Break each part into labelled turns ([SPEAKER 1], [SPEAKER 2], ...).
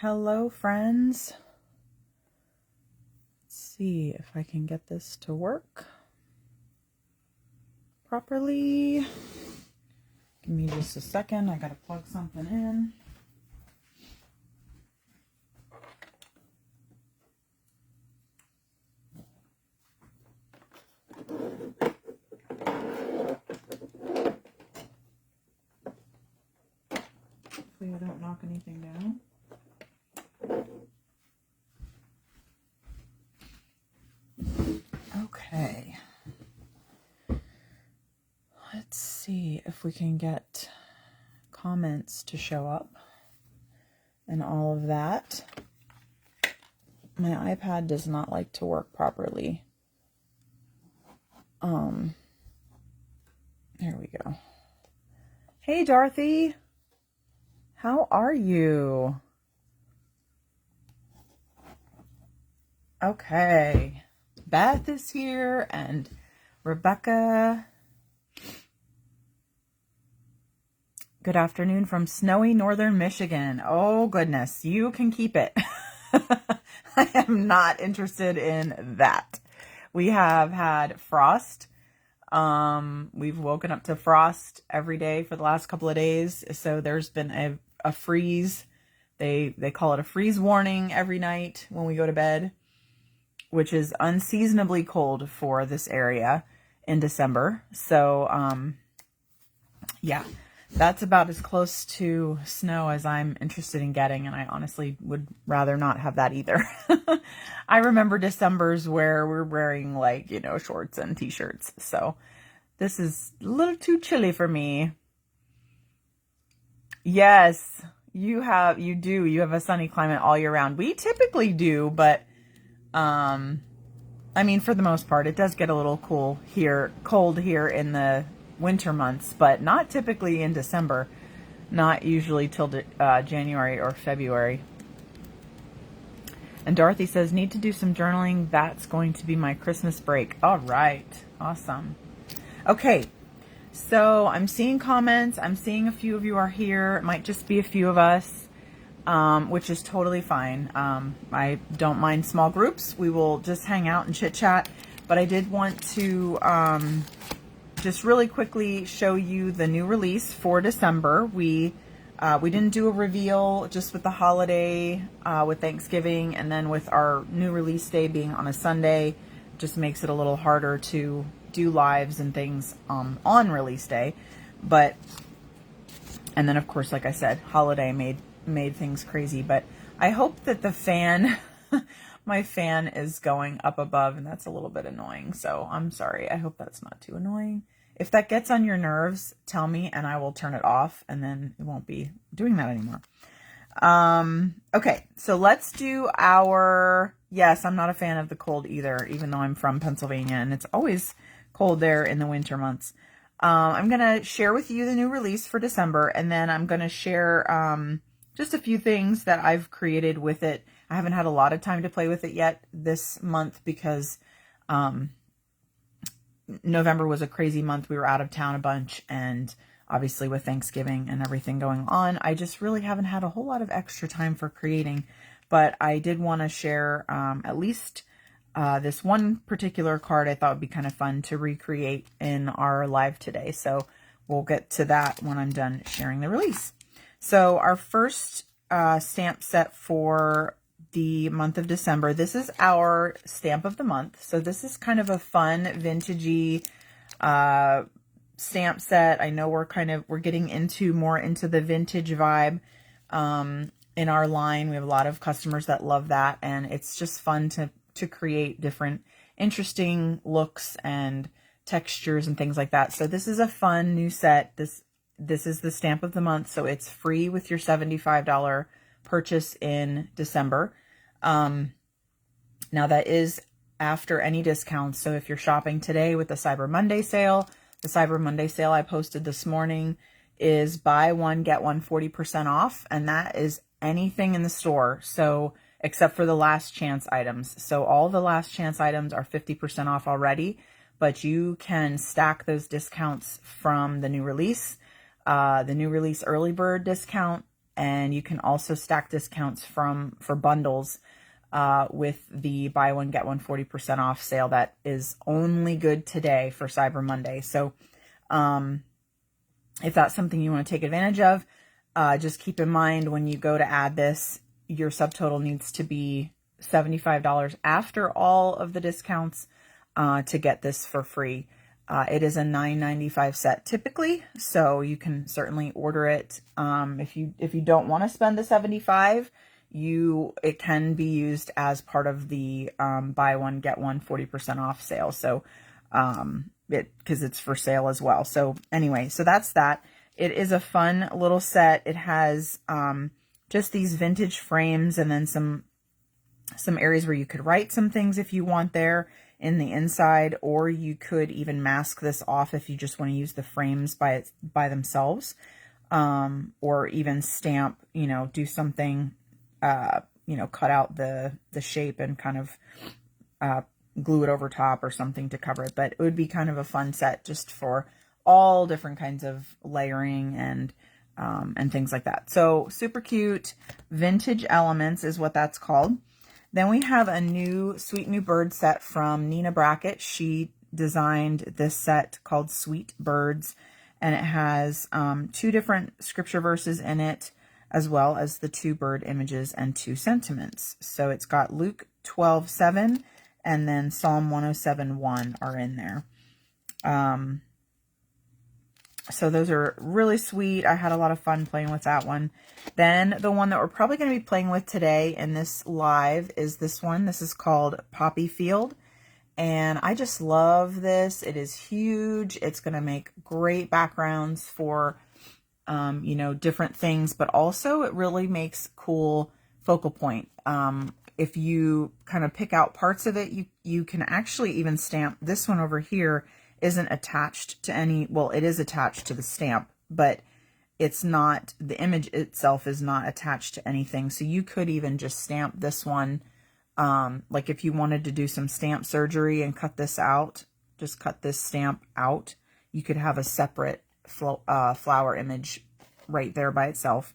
[SPEAKER 1] Hello, friends. Let's see if I can get this to work properly. Give me just a second. I gotta plug something in. Hopefully I don't knock anything down. Okay. Let's see if we can get comments to show up and all of that. My iPad does not like to work properly. There we go. Hey, Dorothy. How are you? Okay. Beth is here and Rebecca. Good afternoon from snowy northern Michigan. Oh, goodness. You can keep it. I am not interested in that. We have had frost. We've woken up to frost every day for the last couple of days. So there's been a freeze. They call it a freeze warning every night when we go to bed, which is unseasonably cold for this area in December. So, yeah, that's about as close to snow as I'm interested in getting. And I honestly would rather not have that either. I remember Decembers where we're wearing shorts and t-shirts. So this is a little too chilly for me. Yes, you have a sunny climate all year round. We typically do, but I mean, for the most part, it does get a little cold here in the winter months, but not typically in December, not usually till January or February. And Dorothy says, need to do some journaling. That's going to be my Christmas break. All right. Awesome. Okay. So I'm seeing comments. I'm seeing a few of you are here. It might just be a few of us. Which is totally fine. I don't mind small groups. We will just hang out and chit chat. But I did want to just really quickly show you the new release for December. We didn't do a reveal just with the holiday, with Thanksgiving, and then with our new release day being on a Sunday, just makes it a little harder to do lives and things on release day. And then of course, like I said, holiday made things crazy, but I hope that the fan, my fan is going up above, and that's a little bit annoying. So I'm sorry. I hope that's not too annoying. If that gets on your nerves, tell me and I will turn it off, and then it won't be doing that anymore. Okay, so let's do yes, I'm not a fan of the cold either, even though I'm from Pennsylvania and it's always cold there in the winter months. I'm going to share with you the new release for December, and then I'm going to share, just a few things that I've created with it. I haven't had a lot of time to play with it yet this month because November was a crazy month. We were out of town a bunch, and obviously with Thanksgiving and everything going on, I just really haven't had a whole lot of extra time for creating. But I did want to share at least this one particular card I thought would be kind of fun to recreate in our live today. So we'll get to that when I'm done sharing the release. So our first stamp set for the month of December, this is our stamp of the month. So this is kind of a fun vintagey stamp set. I know we're getting more into the vintage vibe in our line. We have a lot of customers that love that, and it's just fun to create different interesting looks and textures and things like that. So this is a fun new set. This is the stamp of the month, so it's free with your $75 purchase in December. Now that is after any discounts. So if you're shopping today with the Cyber Monday sale, I posted this morning is buy one, get one 40% off. And that is anything in the store. So except for the last chance items. So all the last chance items are 50% off already, but you can stack those discounts from the new release. The new release early bird discount And you can also stack discounts for bundles with the buy one, get one 40% off sale that is only good today for Cyber Monday. So if that's something you want to take advantage of, just keep in mind when you go to add this, your subtotal needs to be $75 after all of the discounts to get this for free. It is a $9.95 set typically, so you can certainly order it. If you don't want to spend the $75, it can be used as part of the buy one get one 40% off sale. So because it's for sale as well. So anyway, so that's that. It is a fun little set. It has just these vintage frames and then some areas where you could write some things if you want there in the inside, or you could even mask this off if you just want to use the frames by themselves, or even stamp, do something, cut out the shape and kind of glue it over top or something to cover it. But it would be kind of a fun set just for all different kinds of layering and things like that. So super cute. Vintage Elements is what that's called. Then we have a Sweet New Bird set from Nina Brackett. She designed this set called Sweet Birds, and it has 2 different scripture verses in it, as well as the 2 bird images and 2 sentiments. So it's got Luke 12:7 and then Psalm 107:1 are in there. So those are really sweet. I had a lot of fun playing with that one. Then the one that we're probably going to be playing with today in this live is this one. This is called Poppy Field. And I just love this. It is huge. It's going to make great backgrounds for, different things. But also it really makes cool focal point. If you kind of pick out parts of it, you can actually even stamp. This one over here isn't attached to any, well, it is attached to the stamp, but it's not, the image itself is not attached to anything. So you could even just stamp this one. Like if you wanted to do some stamp surgery and cut this out, just cut this stamp out, you could have a separate flower image right there by itself.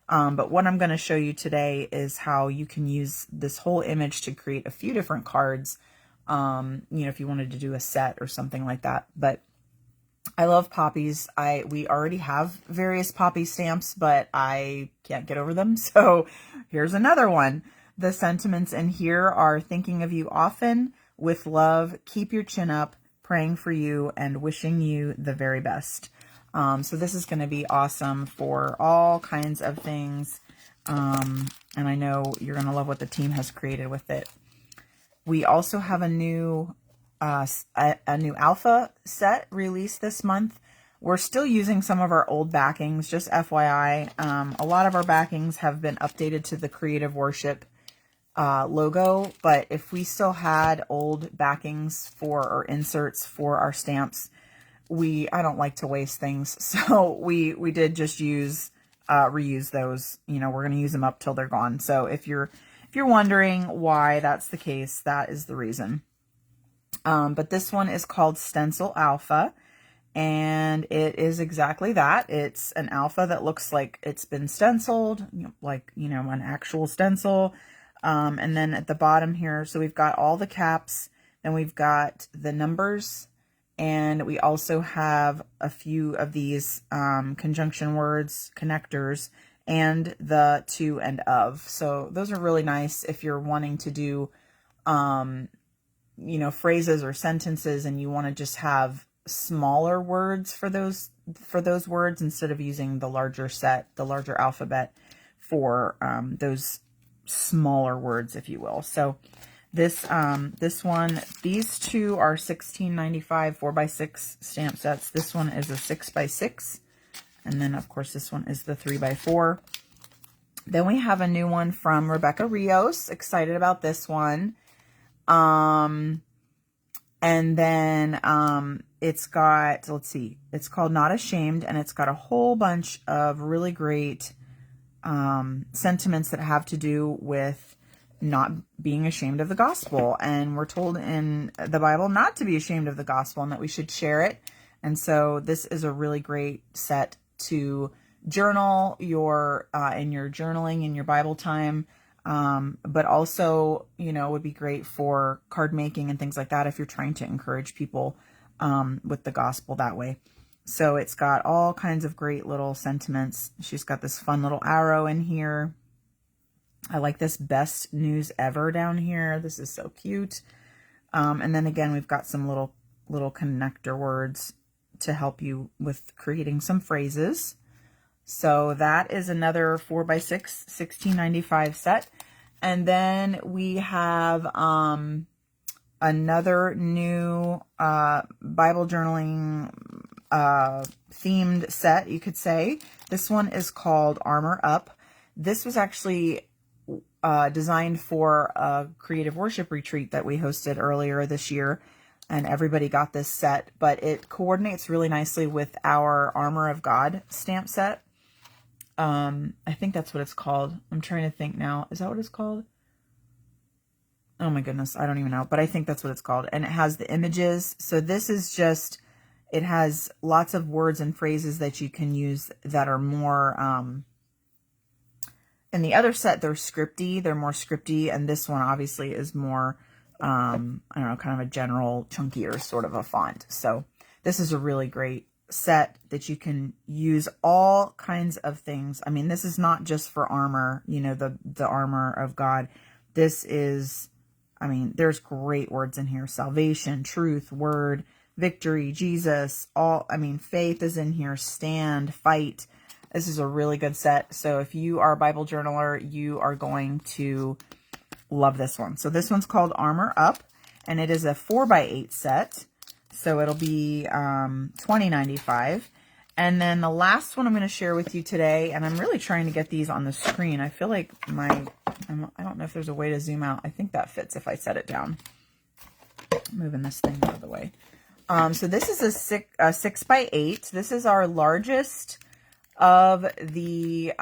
[SPEAKER 1] But what I'm going to show you today is how you can use this whole image to create a few different cards. If you wanted to do a set or something like that. But I love poppies. We already have various poppy stamps, but I can't get over them. So here's another one. The sentiments in here are thinking of you often, with love, keep your chin up, praying for you, and wishing you the very best. So this is going to be awesome for all kinds of things. And I know you're going to love what the team has created with it. We also have a new alpha set released this month. We're still using some of our old backings, just FYI. A lot of our backings have been updated to the Creative Worship logo, but if we still had old backings or inserts for our stamps, I don't like to waste things, so we did just reuse those. We're going to use them up till they're gone. So if you're wondering why that's the case, that is the reason. But this one is called Stencil Alpha, and it is exactly that. It's an alpha that looks like it's been stenciled, like, an actual stencil. And then at the bottom here, so we've got all the caps, then we've got the numbers, and we also have a few of these conjunction words, connectors, and the to and of. So those are really nice if you're wanting to do, phrases or sentences and you want to just have smaller words for those words instead of using the larger alphabet for those smaller words, if you will. So these two are $16.95 4x6 stamp sets. This one is a 6x6. And then, of course, this one is the 3x4. Then we have a new one from Rebecca Rios. Excited about this one. And then it's got, let's see, it's called Not Ashamed, and it's got a whole bunch of really great sentiments that have to do with not being ashamed of the gospel. And we're told in the Bible not to be ashamed of the gospel and that we should share it. And so this is a really great set to journal your in your journaling in your Bible time. But also, you know, it would be great for card making and things like that if you're trying to encourage people with the gospel that way. So it's got all kinds of great little sentiments. She's got this fun little arrow in here. I like this best news ever down here. This is so cute. And then again, we've got some little connector words to help you with creating some phrases. So that is another 4x6, $16.95 set. And then we have another new Bible journaling themed set, you could say. This one is called Armor Up. This was actually designed for a creative worship retreat that we hosted earlier this year. And everybody got this set, but it coordinates really nicely with our Armor of God stamp set. I think that's what it's called. I'm trying to think now. Is that what it's called? Oh my goodness. I don't even know, but I think that's what it's called. And it has the images. So this is just, it has lots of words and phrases that you can use that are more, in the other set, they're scripty. They're more scripty. And this one obviously is more, I don't know, kind of a general chunkier sort of a font. So this is a really great set that you can use all kinds of things. I mean, this is not just for armor, you know, the armor of God. This is, I mean, there's great words in here. Salvation, truth, word, victory, Jesus, all, I mean, faith is in here, stand, fight. This is a really good set. So if you are a Bible journaler, you are going to love this one. So this one's called Armor Up, and it is a 4x8 set. So it'll be $20.95. And then the last one I'm going to share with you today, and I'm really trying to get these on the screen. I feel like I don't know if there's a way to zoom out. I think that fits if I set it down. Moving this thing out of the way. So this is a 6x8. This is our largest of the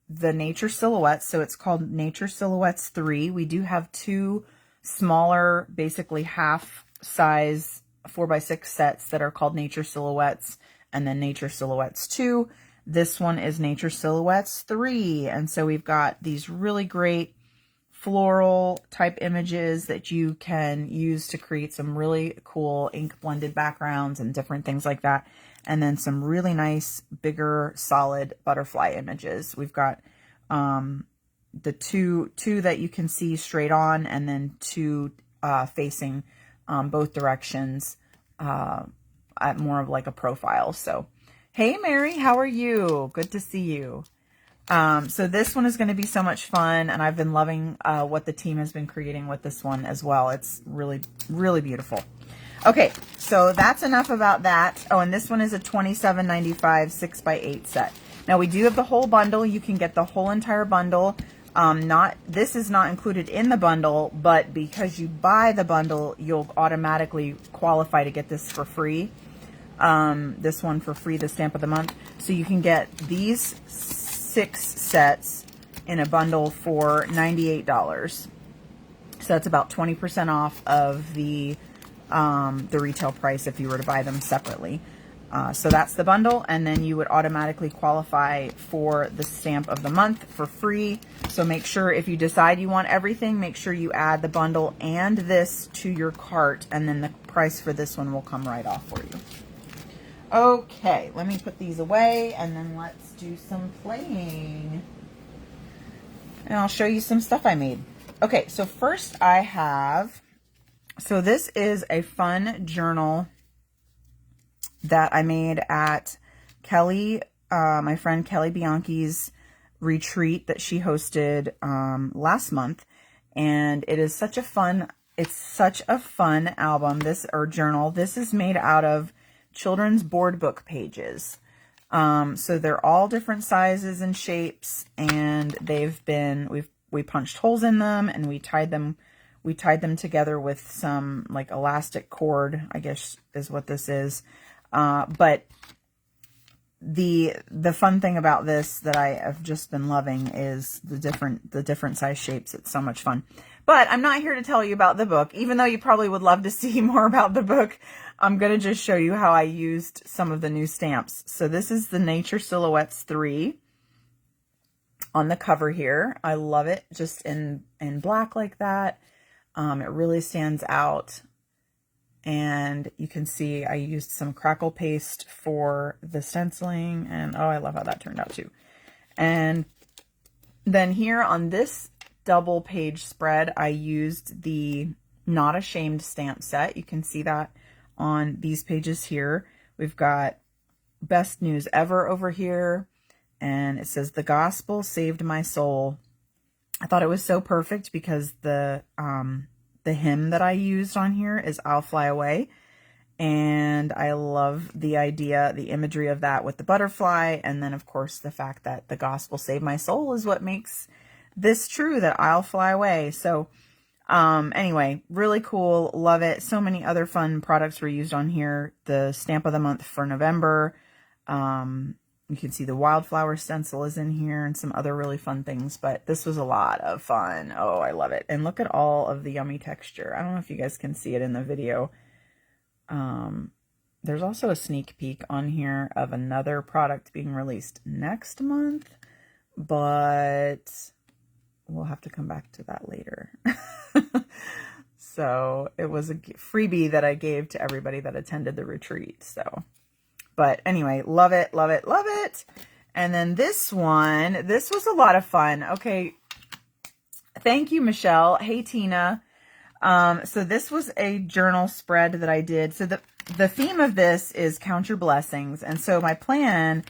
[SPEAKER 1] Nature Silhouettes. So it's called Nature Silhouettes 3. We do have two smaller, basically half size 4x6 sets that are called Nature Silhouettes, and then Nature Silhouettes 2. This one is Nature Silhouettes 3. And so we've got these really great floral type images that you can use to create some really cool ink blended backgrounds and different things like that. And then some really nice, bigger, solid butterfly images. We've got the two that you can see straight on, and then two facing both directions at more of like a profile. So, hey Mary, how are you? Good to see you. So this one is going to be so much fun, and I've been loving what the team has been creating with this one as well. It's really, really beautiful. Okay, so that's enough about that. Oh, and this one is a $27.95 6x8 set. Now we do have the whole bundle. You can get the whole entire bundle. This is not included in the bundle, but because you buy the bundle, you'll automatically qualify to get this for free. This one for free, the stamp of the month. So you can get these 6 sets in a bundle for $98. So that's about 20% off of the retail price if you were to buy them separately. So that's the bundle, and then you would automatically qualify for the stamp of the month for free. So make sure, if you decide you want everything, make sure you add the bundle and this to your cart, and then the price for this one will come right off for you. Okay, let me put these away, and then let's do some playing. And I'll show you some stuff I made. Okay, so first I have, so this is a fun journal that I made at Kelly, my friend Kelly Bianchi's retreat that she hosted last month. And it is such a fun, it's such a fun album, or journal. This is made out of children's board book pages. So they're all different sizes and shapes, and we punched holes in them, and we tied them together with some like elastic cord, I guess is what this is. But the fun thing about this that I have just been loving is the different size shapes. It's so much fun. But I'm not here to tell you about the book, even though you probably would love to see more about the book. I'm going to just show you how I used some of the new stamps. So this is the Nature Silhouettes 3 on the cover here. I love it just in black like that. It really stands out. And you can see I used some crackle paste for the stenciling. And oh, I love how that turned out too. And then here on this double page spread, I used the Not Ashamed stamp set. You can see that on these pages here. We've got Best News Ever over here, and it says The Gospel Saved My Soul. I thought it was so perfect because the hymn that I used on here is I'll Fly Away, and I love the idea, the imagery of that with the butterfly, and then of course the fact that the gospel saved my soul is what makes this true, that I'll fly away. So anyway, really cool. Love it. So many other fun products were used on here. The stamp of the month for November. You can see the wildflower stencil is in here and some other really fun things, but this was a lot of fun. Oh, I love it. And look at all of the yummy texture. I don't know if you guys can see it in the video. There's also a sneak peek on here of another product being released next month, but we'll have to come back to that later. So it was a freebie that I gave to everybody that attended the retreat. So, but anyway, love it, love it, love it. And then this one, this was a lot of fun. Okay. Thank you, Michelle. Hey, Tina. So this was a journal spread that I did. So the theme of this is Count Your Blessings. And so my plan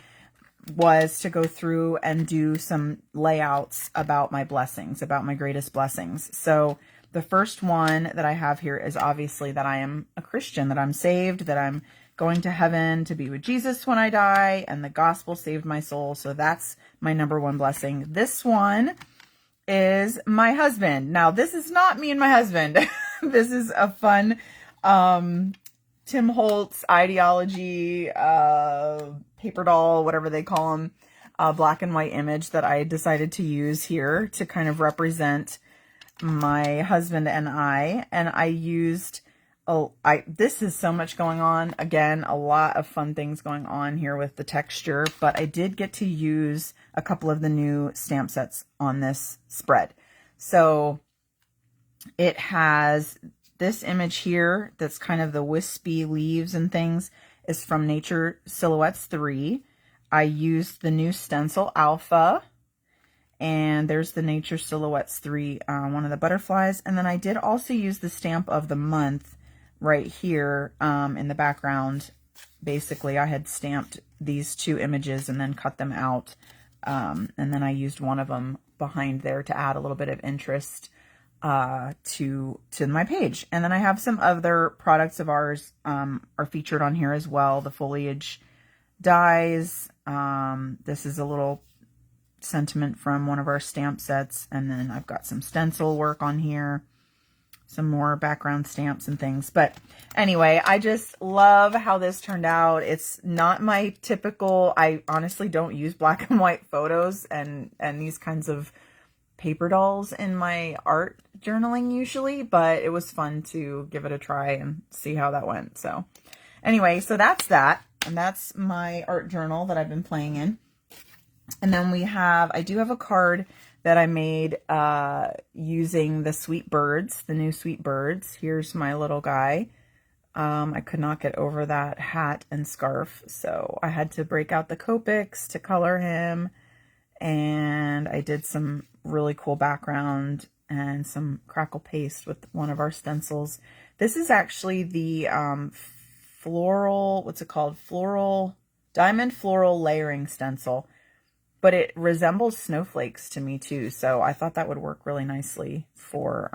[SPEAKER 1] was to go through and do some layouts about my blessings, about my greatest blessings. So the first one that I have here is obviously that I am a Christian, that I'm saved, that I'm going to heaven to be with Jesus when I die, and the gospel saved my soul. So that's my number one blessing. This one is my husband. Now, this is not me and my husband. This is a fun Tim Holtz ideology, paper doll, whatever they call them, black and white image that I decided to use here to kind of represent my husband and I. And I used, this is so much going on. Again, a lot of fun things going on here with the texture, but I did get to use a couple of the new stamp sets on this spread. So it has this image here that's kind of the wispy leaves and things is from Nature Silhouettes 3. I used the new stencil Alpha, and there's the Nature Silhouettes 3, one of the butterflies. And then I did also use the stamp of the month right here in the background. Basically, I had stamped these two images and then cut them out. And then I used one of them behind there to add a little bit of interest to my page. And then I have some other products of ours are featured on here as well. The foliage dies. This is a little sentiment from one of our stamp sets. And then I've got some stencil work on here, some more background stamps and things. But anyway, I just love how this turned out. It's not my typical, I honestly don't use black and white photos and these kinds of paper dolls in my art journaling usually, but it was fun to give it a try and see how that went. So anyway, so that's that. And that's my art journal that I've been playing in. And then I do have a card that I made using the Sweet Birds, the new Sweet Birds. Here's my little guy. I could not get over that hat and scarf, so I had to break out the Copics to color him. And I did some really cool background and some crackle paste with one of our stencils. This is actually the floral, what's it called? Diamond floral layering stencil. But it resembles snowflakes to me too, so I thought that would work really nicely for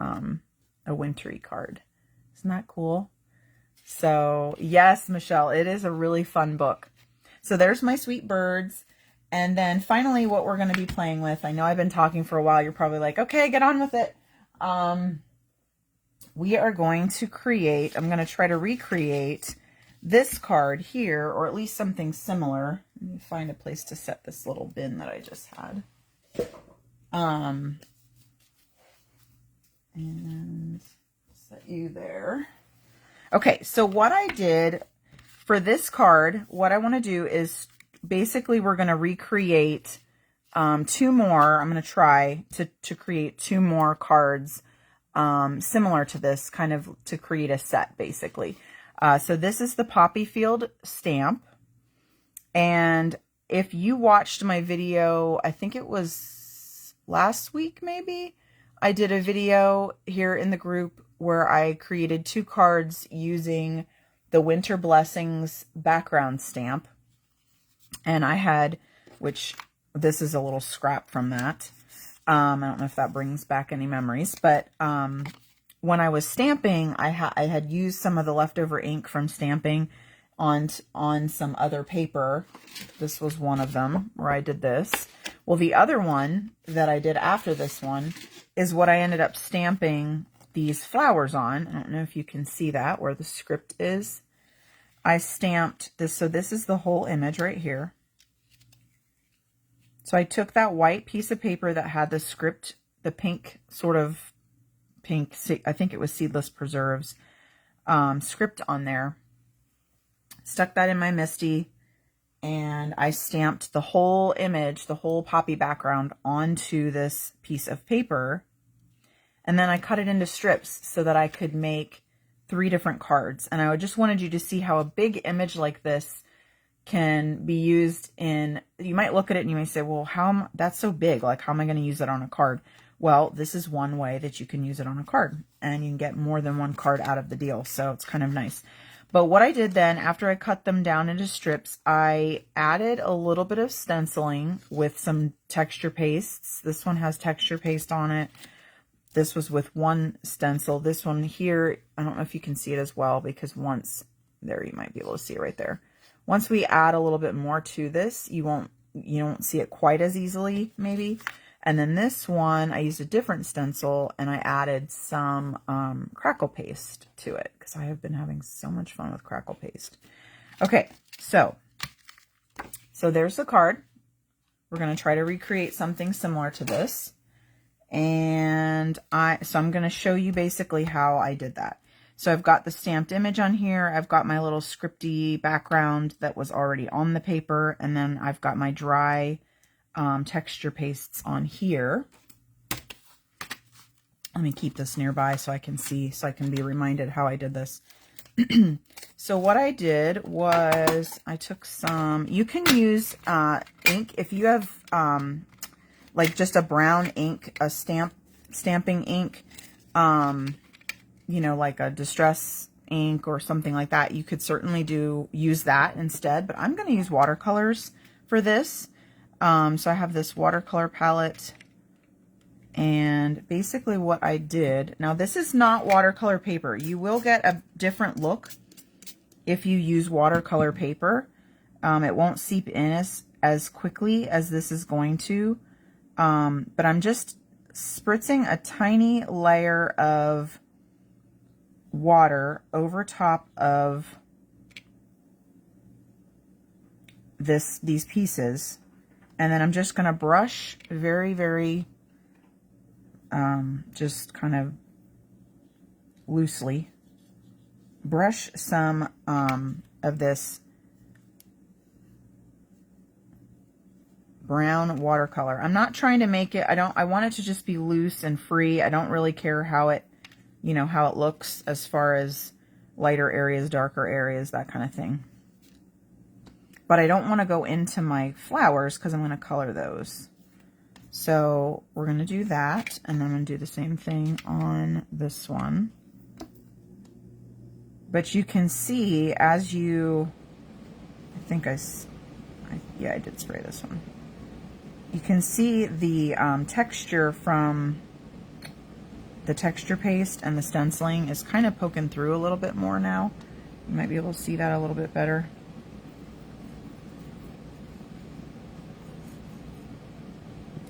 [SPEAKER 1] a wintry card. Isn't that cool? So yes, Michelle, it is a really fun book. So there's my Sweet Birds. And then finally what we're going to be playing with, I know I've been talking for a while, you're probably like, okay, get on with it. We are going to create, I'm going to try to recreate this card here, or at least something similar. Let me find a place to set this little bin that I just had. And set you there. Okay, so what I did for this card, what I want to do is basically we're going to recreate two more. I'm going to try to create two more cards similar to this, kind of to create a set basically. So this is the Poppy Field stamp. And if you watched my video, I think it was last week maybe, I did a video here in the group where I created two cards using the Winter Blessings background stamp. And I had, which this is a little scrap from that. I don't know if that brings back any memories, but when I was stamping, I had used some of the leftover ink from stamping on some other paper. This was one of them where I did this. Well, the other one that I did after this one is what I ended up stamping these flowers on. I don't know if you can see that where the script is. I stamped this. So this is the whole image right here. So I took that white piece of paper that had the script, the pink, sort of pink, I think it was Seedless Preserves, script on there. Stuck that in my MISTI, and I stamped the whole image, the whole poppy background onto this piece of paper. And then I cut it into strips so that I could make 3 different cards. And I just wanted you to see how a big image like this can be used in, you might look at it and you may say, well, that's so big, like how am I going to use it on a card? Well, this is one way that you can use it on a card, and you can get more than one card out of the deal. So it's kind of nice. But what I did then, after I cut them down into strips, I added a little bit of stenciling with some texture pastes. This one has texture paste on it. This was with one stencil. This one here, I don't know if you can see it as well, because there, you might be able to see it right there. Once we add a little bit more to this, you won't see it quite as easily, maybe. And then this one, I used a different stencil, and I added some crackle paste to it, because I have been having so much fun with crackle paste. Okay, so there's the card. We're going to try to recreate something similar to this. And so I'm going to show you basically how I did that. So I've got the stamped image on here. I've got my little scripty background that was already on the paper. And then I've got my dry texture pastes on here. Let me keep this nearby so I can see, so I can be reminded how I did this. So what I did was I took some, you can use ink if you have like just a brown ink, a stamping ink, you know, like a distress ink or something like that. You could certainly use that instead, but I'm going to use watercolors for this. So I have this watercolor palette, and basically what I did, now this is not watercolor paper. You will get a different look if you use watercolor paper. It won't seep in as quickly as this is going to. But I'm just spritzing a tiny layer of water over top of these pieces. And then I'm just going to brush very, very, just kind of loosely brush some of this brown watercolor. I'm not trying to make it, I want it to just be loose and free. I don't really care how it, how it looks as far as lighter areas, darker areas, that kind of thing. But I don't want to go into my flowers because I'm going to color those. So we're going to do that, and then I'm going to do the same thing on this one. But you can see as you, yeah, I did spray this one. You can see the texture from the texture paste and the stenciling is kind of poking through a little bit more now. You might be able to see that a little bit better.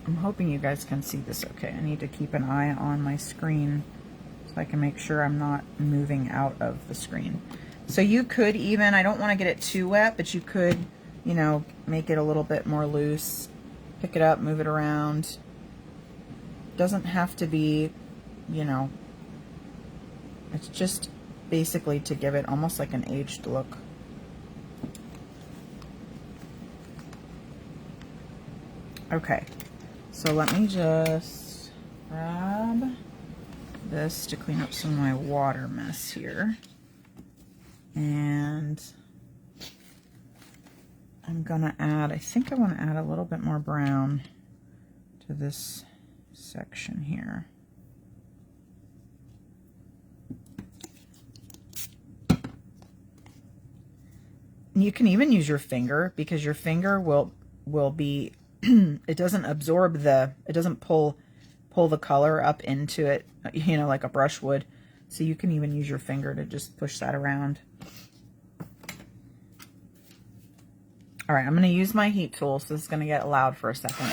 [SPEAKER 1] I'm hoping you guys can see this okay. I need to keep an eye on my screen so I can make sure I'm not moving out of the screen. So you could even, I don't want to get it too wet, but you could, make it a little bit more loose. Pick it up, move it around. Doesn't have to be you know, it's just basically to give it almost like an aged look. Okay, so let me just grab this to clean up some of my water mess here. And I'm gonna add, I think I want to add a little bit more brown to this section here. You can even use your finger, because your finger will be it doesn't absorb it doesn't pull the color up into it, you know, like a brush would. So you can even use your finger to just push that around. All right, I'm going to use my heat tool, so this is going to get loud for a second.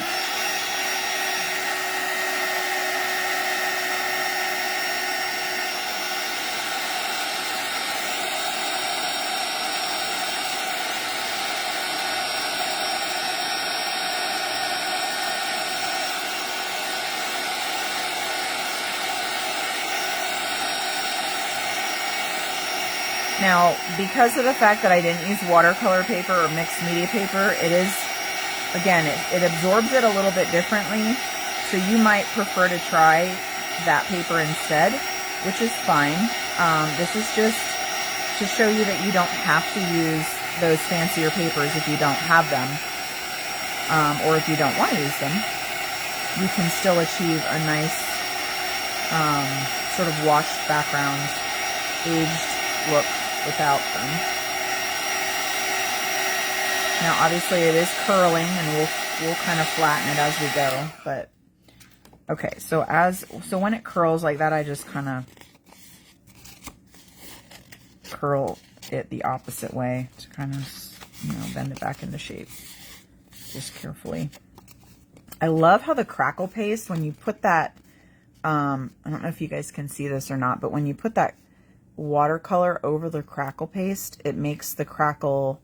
[SPEAKER 1] Now, because of the fact that I didn't use watercolor paper or mixed media paper, it is, again, it absorbs it a little bit differently. So you might prefer to try that paper instead, which is fine. This is just to show you that you don't have to use those fancier papers if you don't have them, or if you don't want to use them. You can still achieve a nice sort of washed background, aged look without them. Now obviously it is curling, and we'll kind of flatten it as we go, but okay, so when it curls like that, I just kind of curl it the opposite way to kind of, you know, bend it back into shape just carefully. I love how the crackle paste, when you put that, I don't know if you guys can see this or not, but when you put that watercolor over the crackle paste, it makes the crackle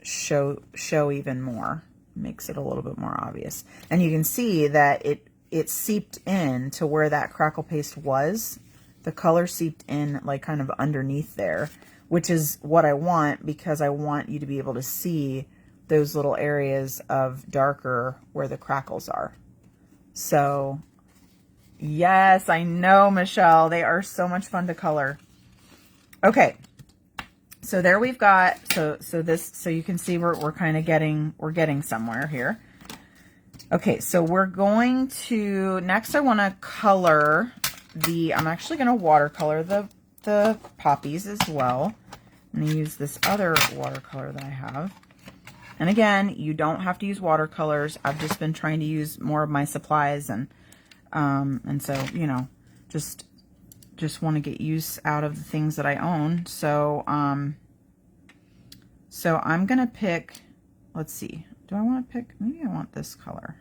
[SPEAKER 1] show even more, makes it a little bit more obvious. And you can see that it seeped in to where that crackle paste was. The color seeped in like kind of underneath there, which is what I want, because I want you to be able to see those little areas of darker where the crackles are. So yes, I know, Michelle. They are so much fun to color. Okay. So there we've got, so you can see we're kind of getting somewhere here. Okay, so we're going to, next I want to color I'm actually going to watercolor the poppies as well. I'm going to use this other watercolor that I have. And again, you don't have to use watercolors. I've just been trying to use more of my supplies, and so, you know, just want to get use out of the things that I own. So, so I'm going to pick, let's see, do I want to pick, maybe I want this color.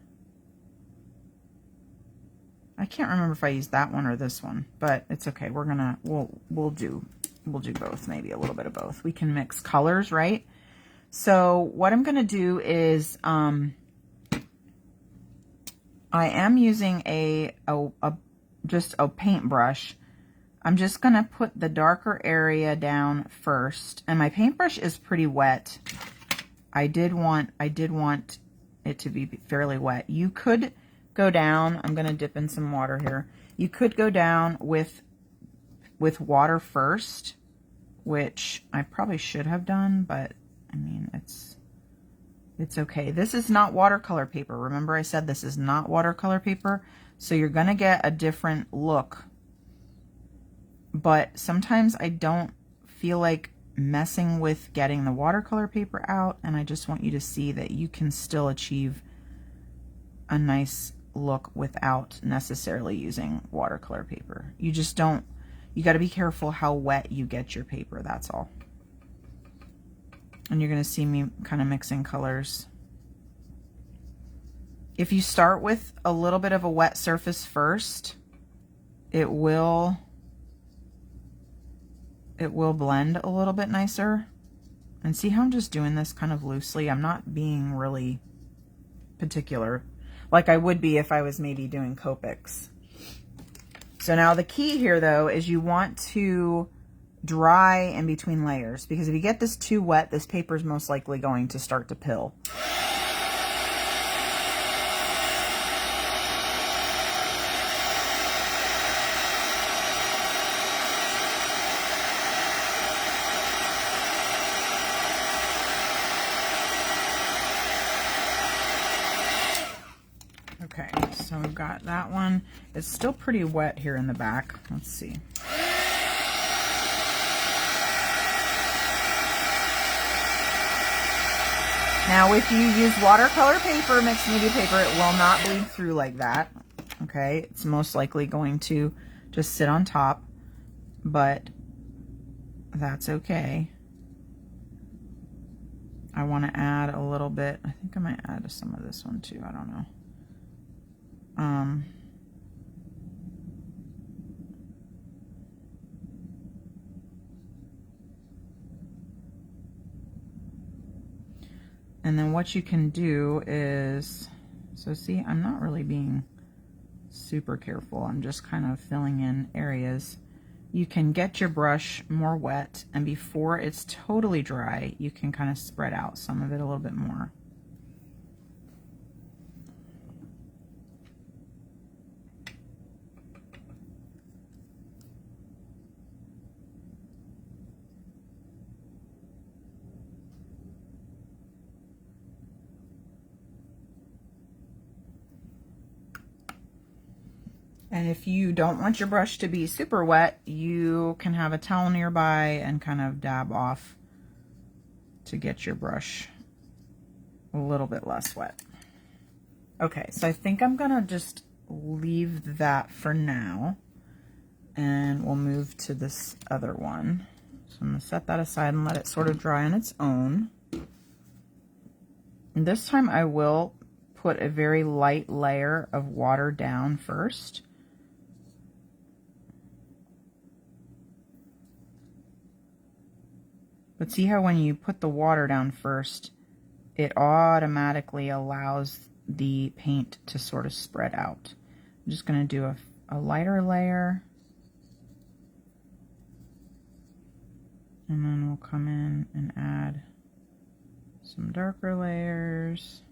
[SPEAKER 1] I can't remember if I used that one or this one, but it's okay. We'll do both, maybe a little bit of both. We can mix colors, right? So what I'm going to do is, I am using just a paintbrush. I'm just going to put the darker area down first, and my paintbrush is pretty wet. I did want it to be fairly wet. You could go down, I'm going to dip in some water here. You could go down with water first, which I probably should have done, but I mean, it's okay. This is not watercolor paper. Remember I said this is not watercolor paper, so you're going to get a different look. But sometimes I don't feel like messing with getting the watercolor paper out, and I just want you to see that you can still achieve a nice look without necessarily using watercolor paper. You just don't, you got to be careful how wet you get your paper, that's all. And you're going to see me kind of mixing colors. If you start with a little bit of a wet surface first, it will blend a little bit nicer. And see how I'm just doing this kind of loosely? I'm not being really particular, like I would be if I was maybe doing Copics. So now the key here though is you want to dry in between layers, because if you get this too wet, this paper is most likely going to start to pill. Okay, so we've got that one. It's still pretty wet here in the back. Let's see. Now, if you use watercolor paper, mixed media paper, it will not bleed through like that. Okay, it's most likely going to just sit on top, but that's okay. I want to add a little bit. I think I might add some of this one too. I don't know. And then what you can do is, so see, I'm not really being super careful. I'm just kind of filling in areas. You can get your brush more wet, and before it's totally dry, you can kind of spread out some of it a little bit more. And if you don't want your brush to be super wet, you can have a towel nearby and kind of dab off to get your brush a little bit less wet. Okay, so I think I'm gonna just leave that for now, and we'll move to this other one. So I'm gonna set that aside and let it sort of dry on its own. And this time I will put a very light layer of water down first. But see how when you put the water down first, it automatically allows the paint to sort of spread out. I'm just going to do a lighter layer. And then we'll come in and add some darker layers.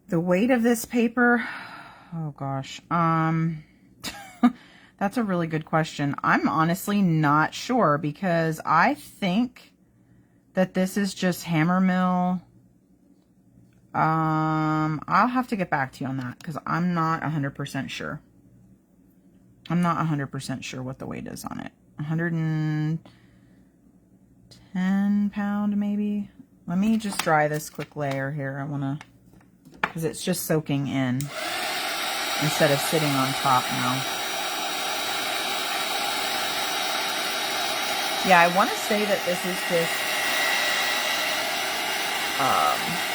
[SPEAKER 1] The weight of this paper, oh gosh, that's a really good question. I'm honestly not sure, because I think that this is just Hammermill. I'll have to get back to you on that, because I'm not 100% sure. I'm not 100% sure what the weight is on it. 110 pound maybe. Let me just dry this quick layer here. I want to, because it's just soaking in instead of sitting on top now. Yeah, I want to say that this is just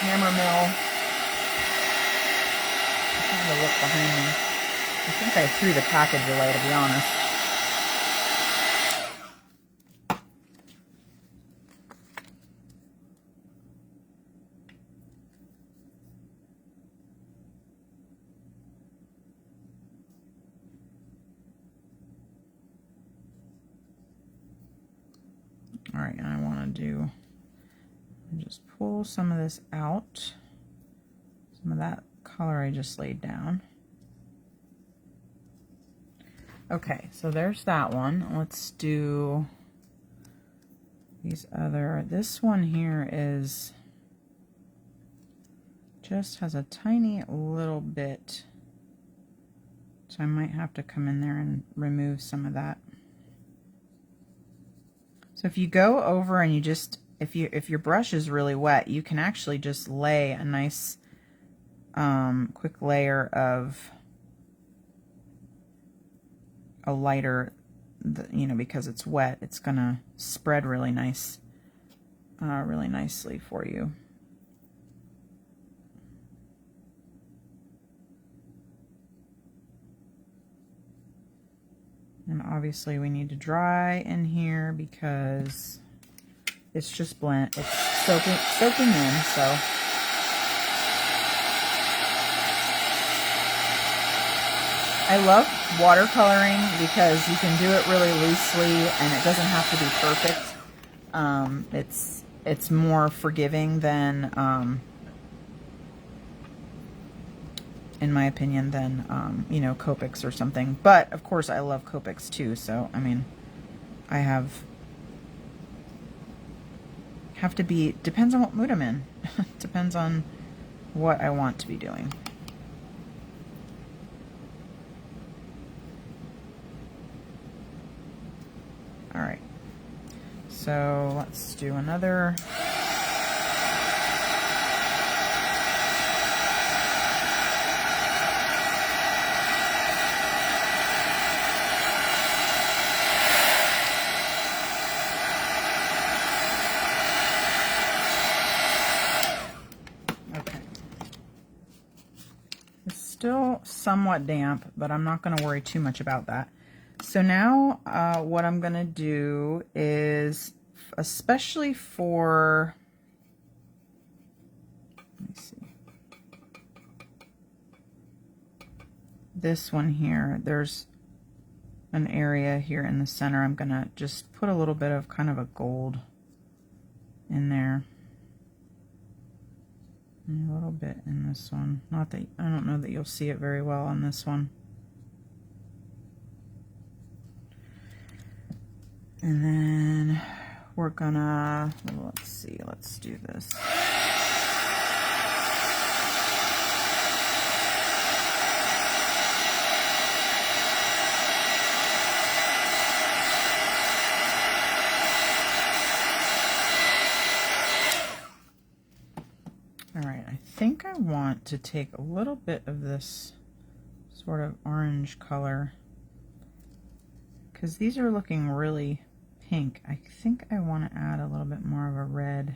[SPEAKER 1] Hammermill. I'm trying to look behind me. I think I threw the package away, to be honest. All right, and I want to just pull some of this out. Some of that color I just laid down. Okay, so there's that one. Let's do these other. This one here is just has a tiny little bit, so I might have to come in there and remove some of that. So if you go over and you just, if your brush is really wet, you can actually just lay a nice quick layer of a lighter, you know, because it's wet, it's gonna spread really nice, really nicely for you. And obviously we need to dry in here because it's just it's soaking in, so. I love watercoloring because you can do it really loosely and it doesn't have to be perfect. It's more forgiving than, in my opinion, than, you know, Copics or something. But, of course, I love Copics too. So, I mean, I have to be, depends on what mood I'm in. Depends on what I want to be doing. All right, so let's do another. Okay. It's still somewhat damp, but I'm not going to worry too much about that. So now what I'm going to do is, especially for, let me see, this one here, there's an area here in the center. I'm going to just put a little bit of kind of a gold in there. And a little bit in this one. Not that, I don't know that you'll see it very well on this one. And then we're gonna, let's see, let's do this. All right, I think I want to take a little bit of this sort of orange color because these are looking really pink. I think I want to add a little bit more of a red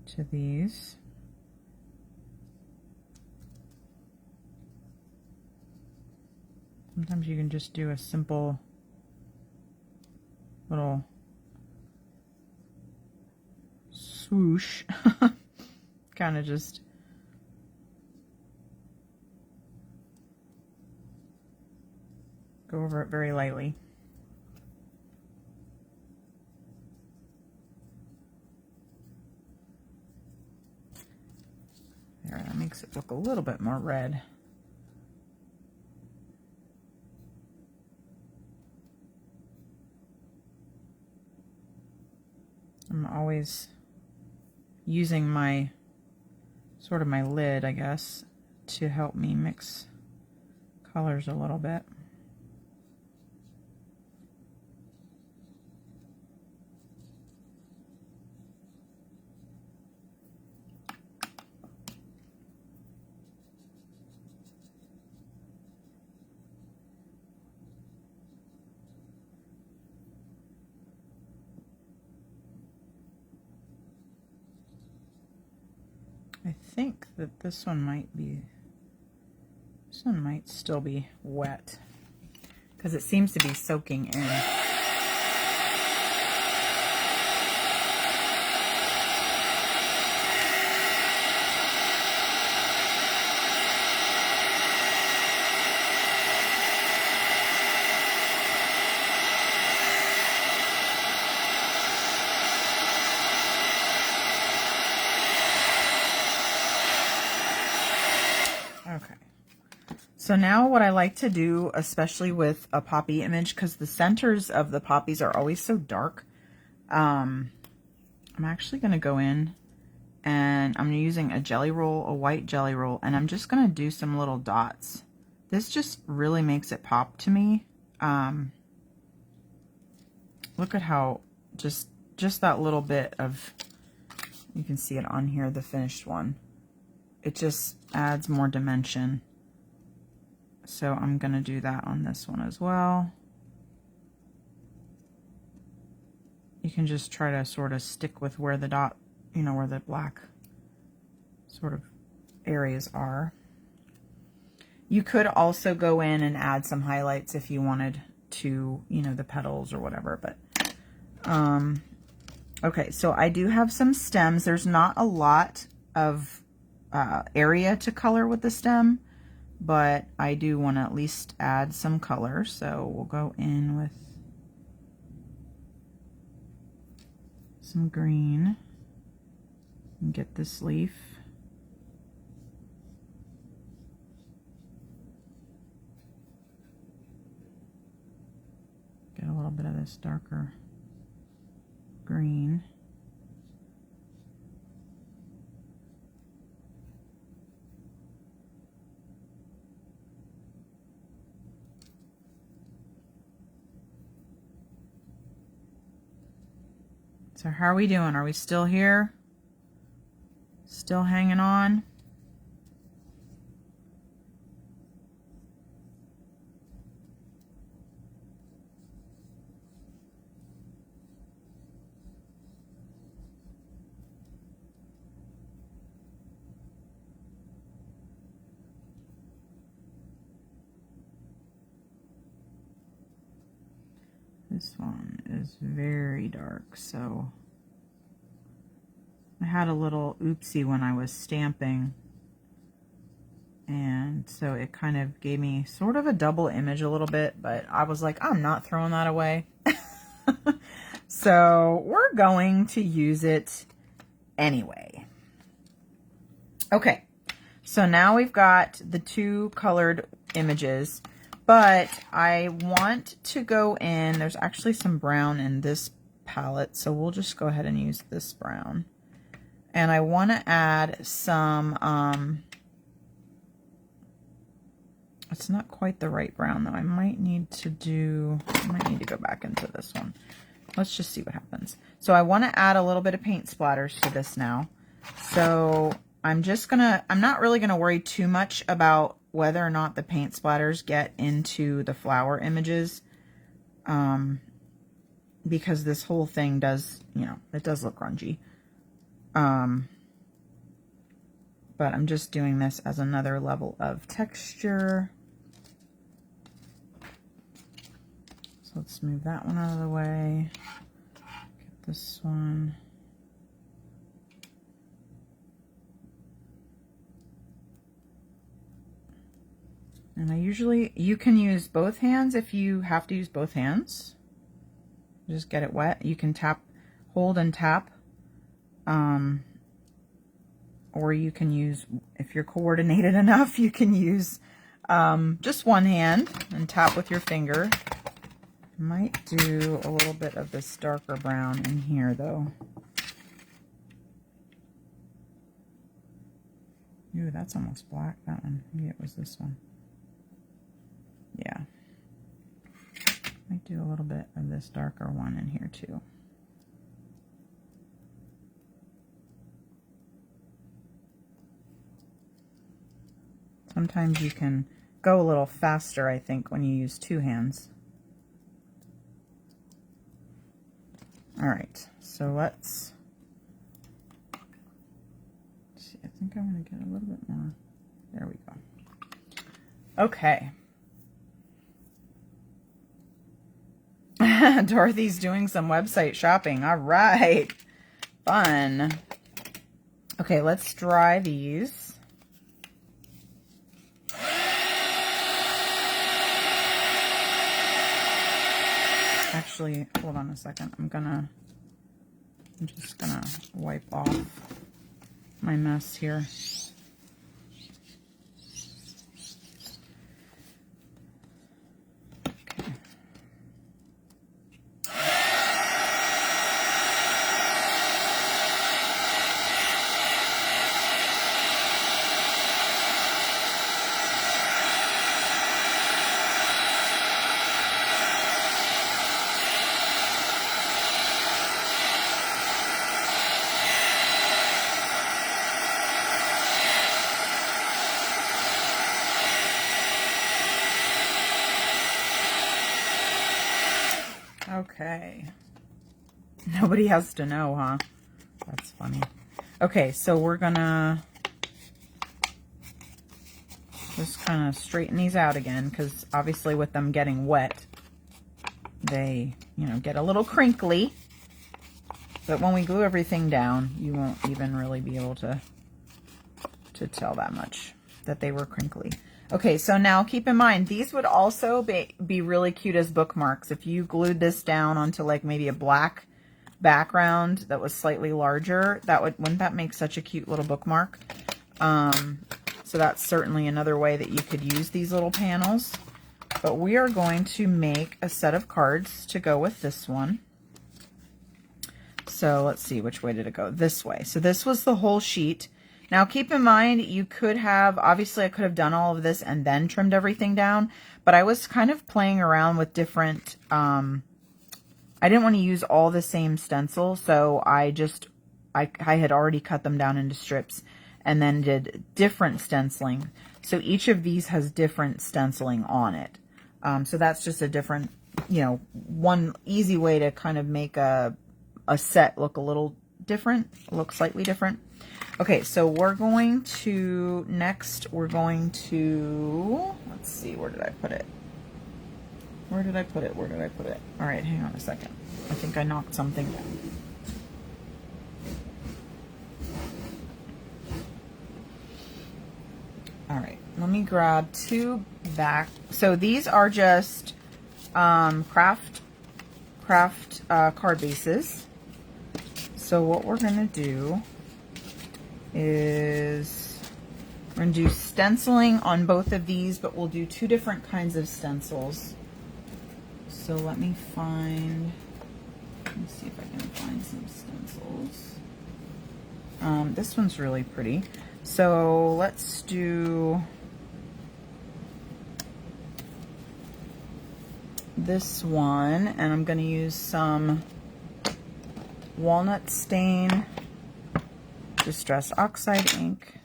[SPEAKER 1] to these. Sometimes you can just do a simple little swoosh, kind of just go over it very lightly. There, that makes it look a little bit more red. I'm always using my sort of my lid, I guess, to help me mix colors a little bit. I think that this one might still be wet because it seems to be soaking in. Okay. So now what I like to do, especially with a poppy image, because the centers of the poppies are always so dark, I'm actually going to go in and I'm using a jelly roll, a white jelly roll, and I'm just going to do some little dots. This just really makes it pop to me. Look at how just that little bit of, you can see it on here, the finished one. It just adds more dimension. So I'm going to do that on this one as well. You can just try to sort of stick with where the dot, you know, where the black sort of areas are. You could also go in and add some highlights if you wanted to, you know, the petals or whatever, but, okay, so I do have some stems. There's not a lot of area to color with the stem, but I do want to at least add some color. So we'll go in with some green and get this leaf. Get a little bit of this darker green. So how are we doing? Are we still here? Still hanging on? This one is very dark, so I had a little oopsie when I was stamping, and so it kind of gave me sort of a double image a little bit, but I was like, I'm not throwing that away. So we're going to use it anyway. Okay, so now we've got the two colored images. But I want to go in, there's actually some brown in this palette, so we'll just go ahead and use this brown. And I want to add some, it's not quite the right brown though. I might need to go back into this one. Let's just see what happens. So I want to add a little bit of paint splatters to this now. So I'm not really gonna worry too much about whether or not the paint splatters get into the flower images, because this whole thing does, you know, it does look grungy. But I'm just doing this as another level of texture. So let's move that one out of the way. Get this one. And you can use both hands if you have to use both hands. Just get it wet. You can hold and tap. Or you can use, if you're coordinated enough, you can use just one hand and tap with your finger. Might do a little bit of this darker brown in here though. Ooh, that's almost black, that one. Maybe it was this one. Yeah, might do a little bit of this darker one in here too. Sometimes you can go a little faster, I think, when you use two hands. All right, so let's see. I think I want to get a little bit more. There we go. Okay. Dorothy's doing some website shopping. All right. Fun. Okay, let's dry these. Actually, hold on a second. I'm just gonna wipe off my mess here. Okay. Nobody has to know, huh? That's funny. Okay, so we're gonna just kind of straighten these out again, because obviously with them getting wet, they, you know, get a little crinkly. But when we glue everything down, you won't even really be able to tell that much that they were crinkly. Okay, so now keep in mind, these would also be really cute as bookmarks. If you glued this down onto like maybe a black background that was slightly larger, wouldn't that make such a cute little bookmark? So that's certainly another way that you could use these little panels. But we are going to make a set of cards to go with this one. So let's see, which way did it go? This way. So this was the whole sheet. Now keep in mind, you could have, obviously I could have done all of this and then trimmed everything down, but I was kind of playing around with different, I didn't want to use all the same stencil, so I had already cut them down into strips and then did different stenciling. So each of these has different stenciling on it. So that's just a different, you know, one easy way to kind of make a set look a little different, look slightly different. Okay, so we're going to, next we're going to, let's see, where did I put it? Where did I put it? Where did I put it? All right, hang on a second. I think I knocked something down. All right, let me grab two back. So these are just craft card bases. So what we're gonna do is we're going to do stenciling on both of these, but we'll do two different kinds of stencils. So let me see if I can find some stencils. This one's really pretty. So let's do this one, and I'm going to use some walnut stain Distress Oxide ink.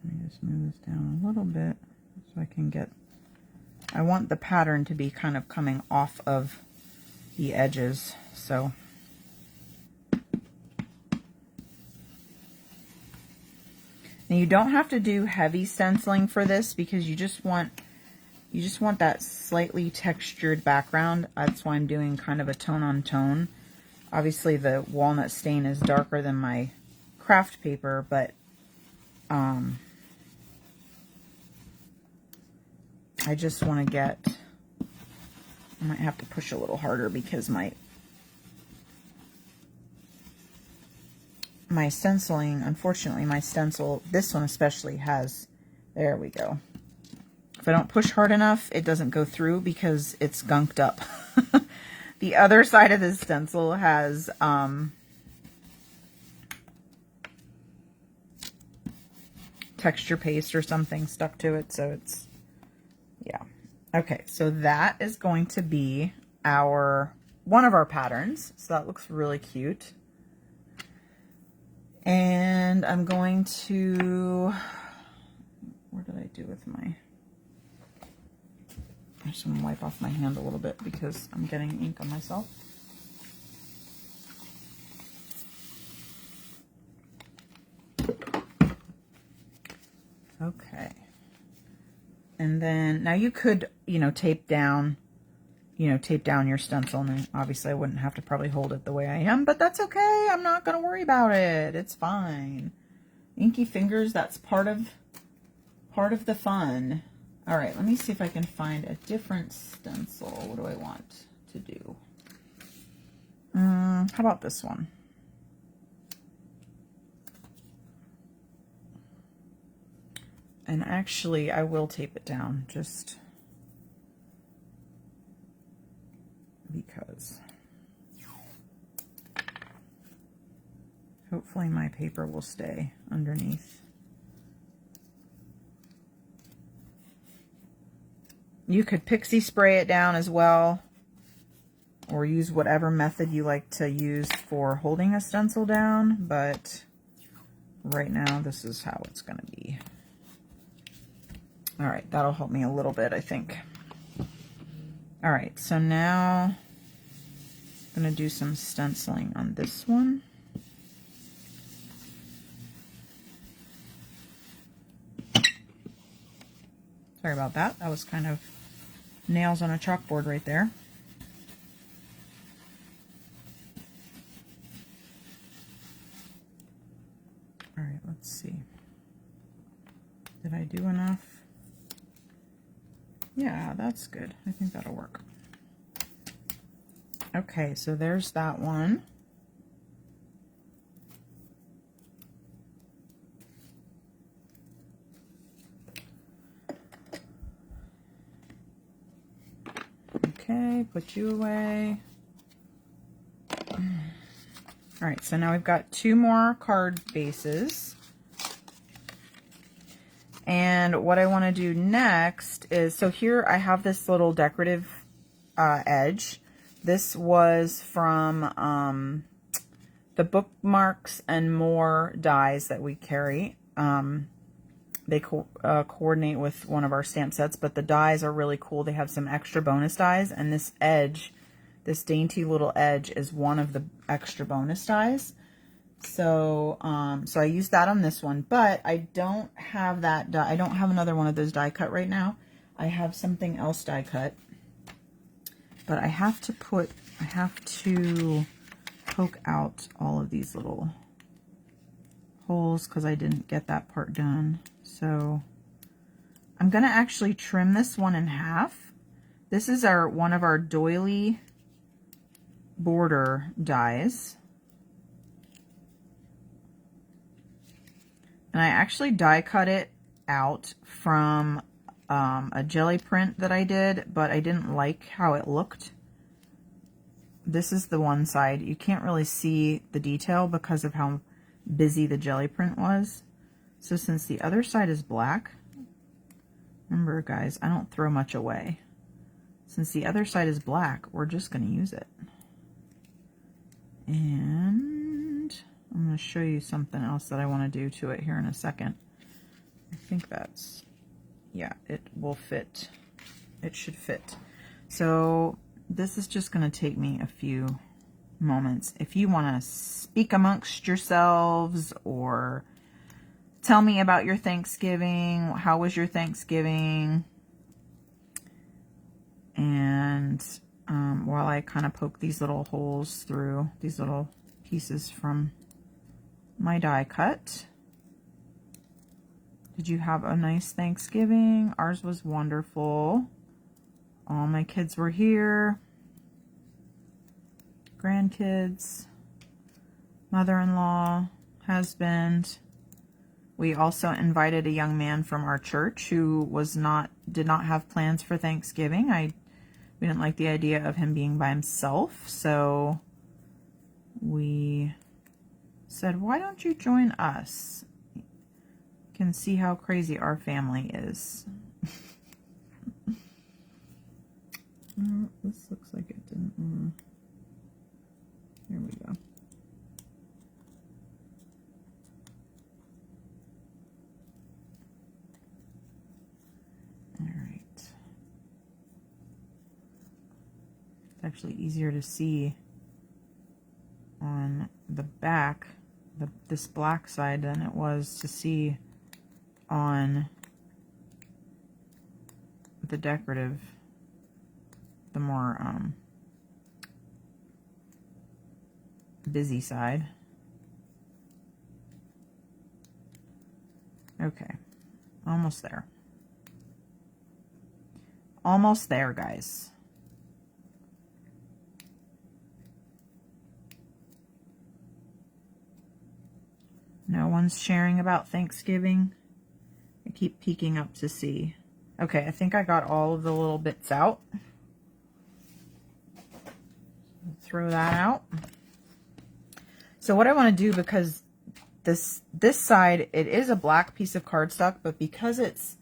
[SPEAKER 1] Let me just move this down a little bit so I can get, I want the pattern to be kind of coming off of the edges, so. Now you don't have to do heavy stenciling for this because you just want that slightly textured background. That's why I'm doing kind of a tone on tone. Obviously the walnut stain is darker than my craft paper, but I just want to get, I might have to push a little harder because my stenciling, unfortunately my stencil, this one especially has, there we go. If I don't push hard enough, it doesn't go through because it's gunked up. The other side of the stencil has texture paste or something stuck to it, so it's, yeah. Okay, so that is going to be one of our patterns. So that looks really cute. And I'm going to, what did I do with my, I just want to wipe off my hand a little bit because I'm getting ink on myself. Okay. And then now you could, tape down your stencil, and obviously I wouldn't have to probably hold it the way I am, but that's okay. I'm not going to worry about it. It's fine. Inky fingers, that's part of the fun. All right, let me see if I can find a different stencil. What do I want to do? How about this one? And actually, I will tape it down just because. Hopefully my paper will stay underneath. You could pixie spray it down as well, or use whatever method you like to use for holding a stencil down, but right now this is how it's going to be. All right, that'll help me a little bit, I think. All right, so now going to do some stenciling on this one. Sorry about that. That was kind of nails on a chalkboard right there. All right, let's see. Did I do enough? Yeah, that's good. I think that'll work. Okay, so there's that one. Okay, put you away. All right, so now we've got 2 more card bases. And what I want to do next is, so here I have this little decorative edge. This was from the Bookmarks and More dies that we carry. They coordinate with one of our stamp sets, but the dies are really cool. They have some extra bonus dies, and this edge, this dainty little edge, is one of the extra bonus dies. So, so I used that on this one, but I don't have that die. I don't have another one of those die cut right now. I have something else die cut, but I have to poke out all of these little holes because I didn't get that part done. So I'm going to actually trim this one in half. This is one of our doily border dies. And I actually die cut it out from a jelly print that I did, but I didn't like how it looked. This is the one side. You can't really see the detail because of how busy the jelly print was. So since the other side is black, remember guys, I don't throw much away. Since the other side is black, we're just going to use it. And I'm going to show you something else that I want to do to it here in a second. I think that's, yeah, it will fit. It should fit. So this is just going to take me a few moments. If you want to speak amongst yourselves or tell me about your Thanksgiving, how was your Thanksgiving? And while I kind of poke these little holes through these little pieces from my die cut. Did you have a nice Thanksgiving? Ours was wonderful. All my kids were here. Grandkids, mother-in-law, husband. We also invited a young man from our church who did not have plans for Thanksgiving. We didn't like the idea of him being by himself, so we said, why don't you join us? You can see how crazy our family is. This looks like it didn't. Here we go. All right. It's actually easier to see on the back, this black side, than it was to see on the decorative, the more busy side. Okay, almost there. Almost there, guys. No one's sharing about Thanksgiving. I keep peeking up to see. Okay, I think I got all of the little bits out. Throw that out. So what I want to do, because this side, it is a black piece of cardstock, but because it's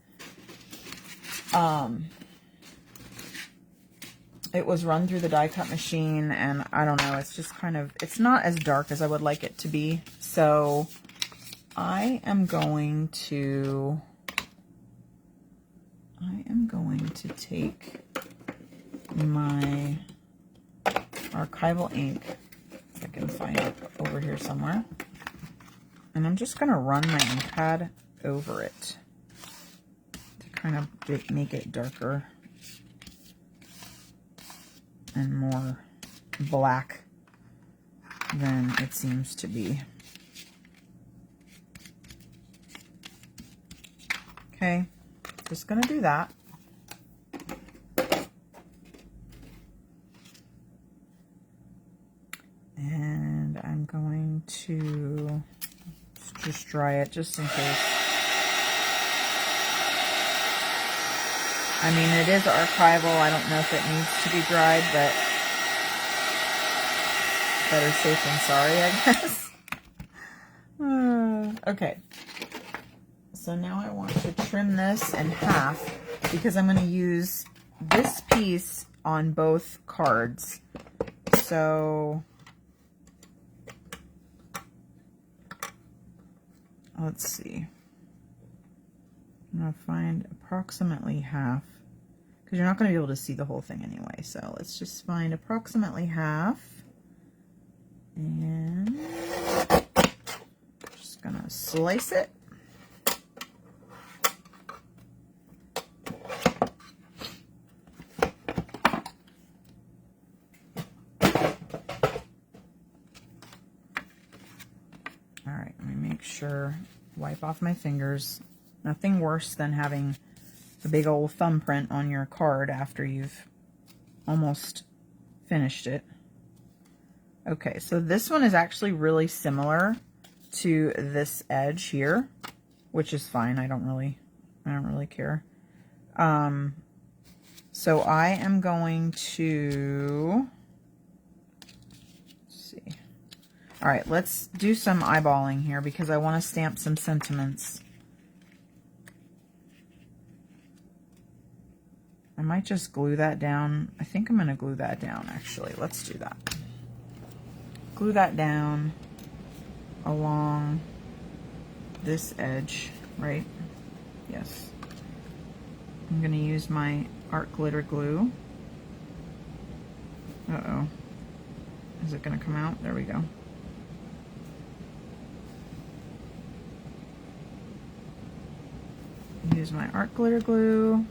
[SPEAKER 1] it was run through the die cut machine, and I don't know, it's just kind of, it's not as dark as I would like it to be. So I am going to take my archival ink. If I can find it over here somewhere. And I'm just going to run my ink pad over it to kind of make it darker and more black than it seems to be. Okay, just going to do that. And I'm going to just dry it just in case. I mean, it is archival. I don't know if it needs to be dried, but better safe than sorry, I guess. Okay. So now I want to trim this in half because I'm going to use this piece on both cards. So let's see. I'm going to find approximately half because you're not going to be able to see the whole thing anyway. So let's just find approximately half and just going to slice it. Sure, wipe off my fingers. Nothing worse than having a big old thumbprint on your card after you've almost finished it. Okay, so this one is actually really similar to this edge here, which is fine. I don't really care. So I am going to see. All right, let's do some eyeballing here because I want to stamp some sentiments. I might just glue that down. I think I'm going to glue that down, actually. Let's do that. Glue that down along this edge, right? Yes. I'm going to use my art glitter glue. Uh-oh. Is it going to come out? There we go. Use my art glitter glue.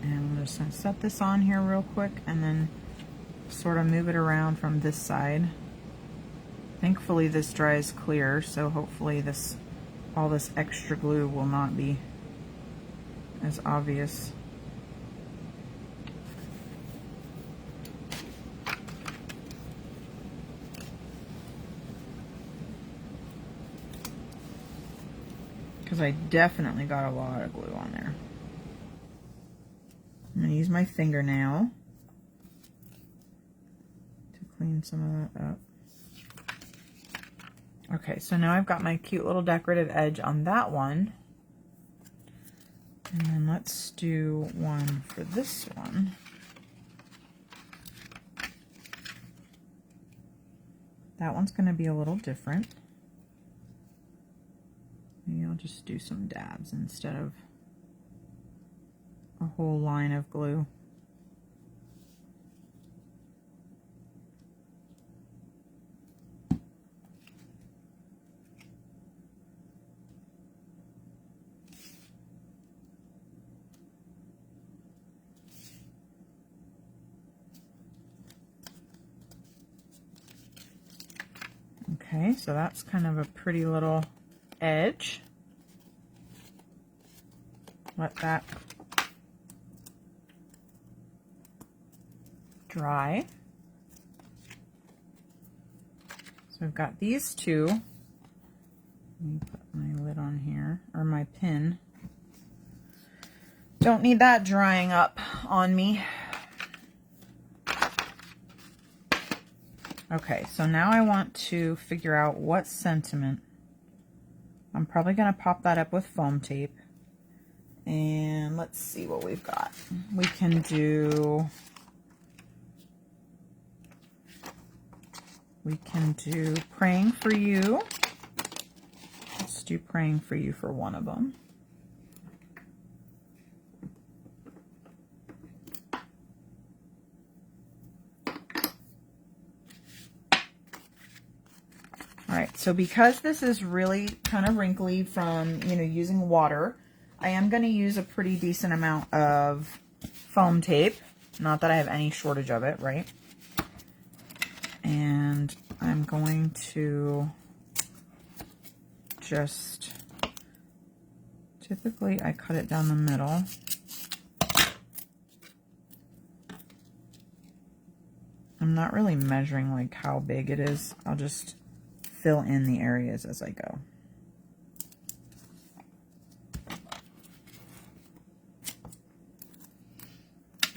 [SPEAKER 1] And I'm just going to set this on here real quick and then sort of move it around from this side. Thankfully this dries clear, so hopefully all this extra glue will not be as obvious. Because I definitely got a lot of glue on there. I'm going to use my fingernail to clean some of that up. Okay, so now I've got my cute little decorative edge on that one. And then let's do one for this one. That one's going to be a little different. Maybe I'll just do some dabs instead of a whole line of glue. Okay, so that's kind of a pretty little edge. Let that dry. So I've got these two. Let me put my lid on here, or my pin. Don't need that drying up on me. Okay, so now I want to figure out what sentiment. I'm probably going to pop that up with foam tape. And let's see what we've got. We can do Praying for You. Let's do Praying for You for one of them. All right, so because this is really kind of wrinkly from, you know, using water, I am going to use a pretty decent amount of foam tape. Not that I have any shortage of it, right? And I'm going to just, typically I cut it down the middle. I'm not really measuring like how big it is. I'll just fill in the areas as I go.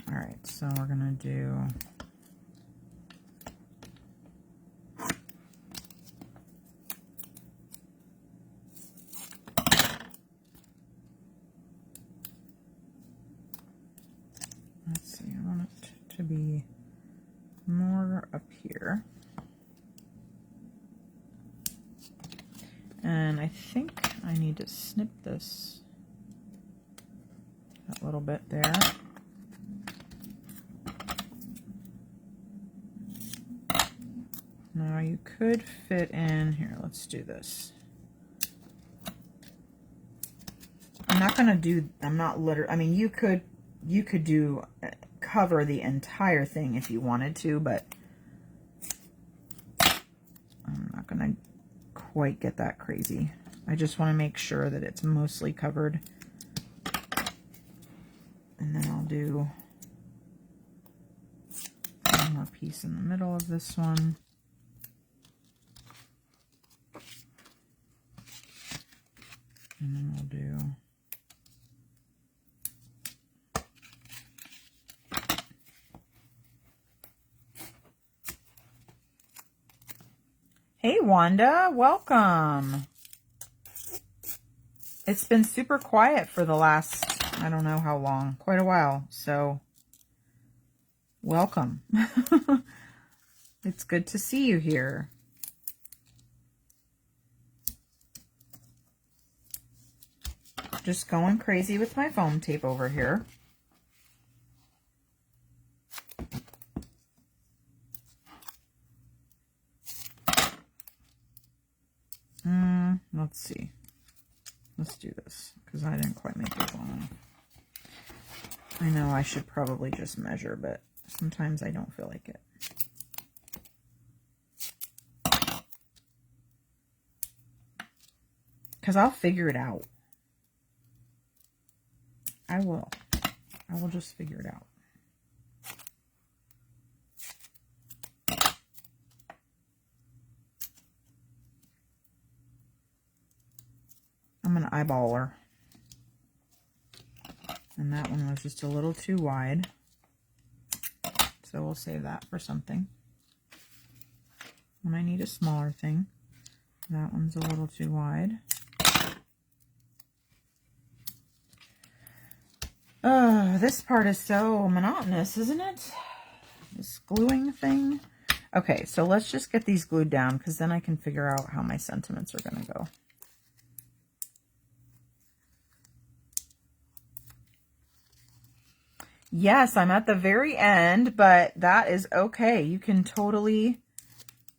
[SPEAKER 1] All right, so we're gonna do let's see, I want it to be more up here. And I think I need to snip this a little bit there. Now you could fit in here. Let's do this. I'm not gonna do. I'm not literally. I mean, you could do cover the entire thing if you wanted to, but I'm not gonna quite get that crazy. I just want to make sure that it's mostly covered. And then I'll do one more piece in the middle of this one. And then I'll do Hey Wanda, welcome. It's been super quiet for the last, I don't know how long, quite a while. So welcome. It's good to see you here. Just going crazy with my foam tape over here. Let's see. Let's do this because I didn't quite make it long enough. I know I should probably just measure, but sometimes I don't feel like it. Because I'll figure it out. I will. I will just figure it out. I'm an eyeballer. And that one was just a little too wide. So we'll save that for something. When I need a smaller thing. That one's a little too wide. Oh, this part is so monotonous, isn't it? This gluing thing. Okay, so let's just get these glued down because then I can figure out how my sentiments are going to go. Yes, I'm at the very end, but that is okay. You can totally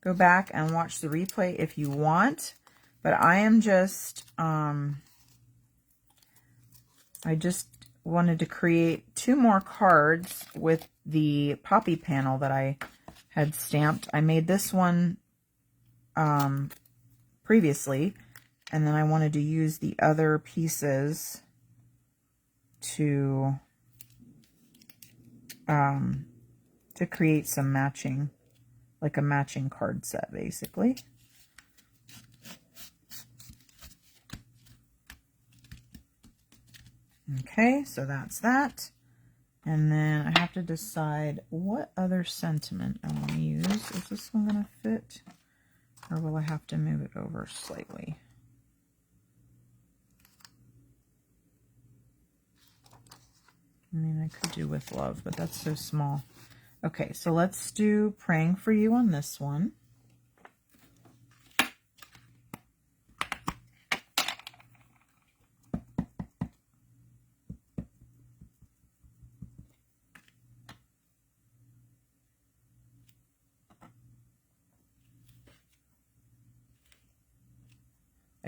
[SPEAKER 1] go back and watch the replay if you want. But I am just, I just wanted to create 2 more cards with the poppy panel that I had stamped. I made this one previously, and then I wanted to use the other pieces to create some matching, like a matching card set, basically. Okay, so that's that. And then I have to decide what other sentiment I want to use. Is this one going to fit? Or will I have to move it over slightly? I mean, I could do with love, but that's so small. Okay, so let's do praying for you on this one.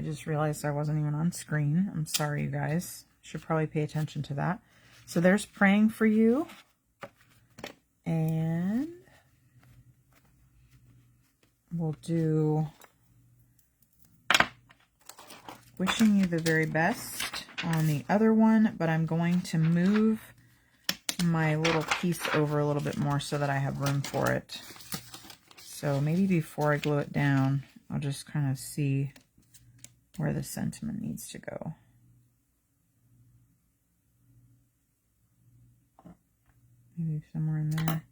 [SPEAKER 1] just realized I wasn't even on screen. I'm sorry, you guys. Should probably pay attention to that. So there's Praying for You. And we'll do Wishing You the Very Best on the other one, but I'm going to move my little piece over a little bit more so that I have room for it. So maybe before I glue it down, I'll just kind of see where the sentiment needs to go. Maybe somewhere in there.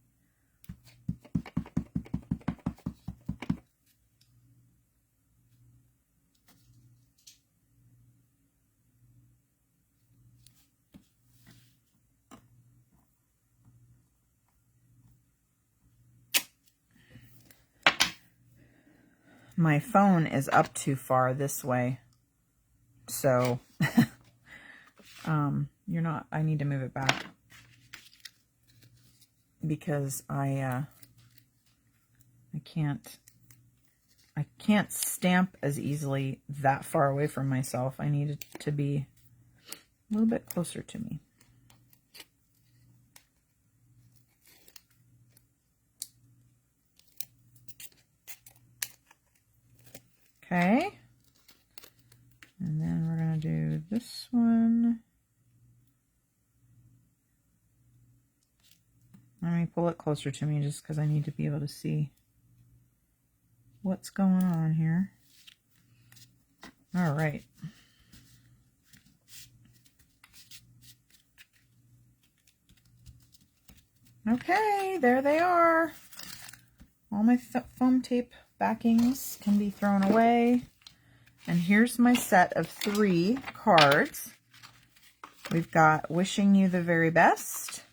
[SPEAKER 1] My phone is up too far this way, so I need to move it back because I can't stamp as easily that far away from myself. I need it to be a little bit closer to me. Okay, and then we're going to do this one. Let me pull it closer to me just because I need to be able to see what's going on here. All right. Okay, there they are. All my foam tape backings can be thrown away. And here's my set of 3 cards. We've got Wishing You the Very Best,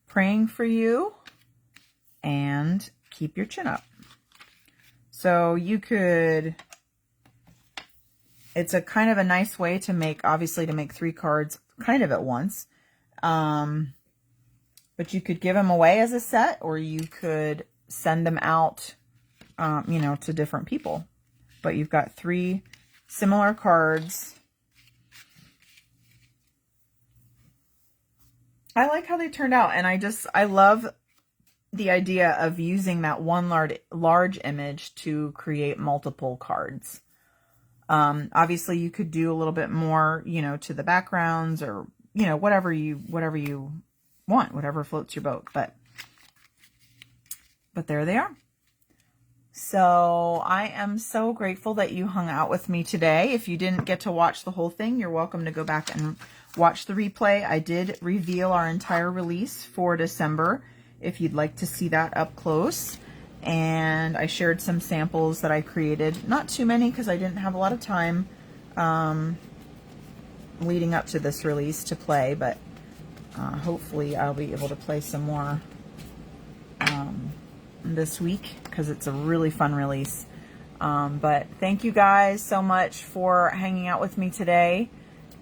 [SPEAKER 1] Praying for You, and Keep Your Chin Up. So you could, it's a kind of a nice way to make, obviously to make 3 cards kind of at once. But you could give them away as a set, or you could send them out, to different people. But you've got 3 similar cards. I like how they turned out, and I love the idea of using that one large image to create multiple cards. Obviously you could do a little bit more, to the backgrounds, or, whatever you want, whatever floats your boat, but there they are. So I am so grateful that you hung out with me today. If you didn't get to watch the whole thing, you're welcome to go back and watch the replay. I did reveal our entire release for December, if you'd like to see that up close. And I shared some samples that I created. Not too many because I didn't have a lot of time leading up to this release to play, but hopefully I'll be able to play some more this week because it's a really fun release. But thank you guys so much for hanging out with me today.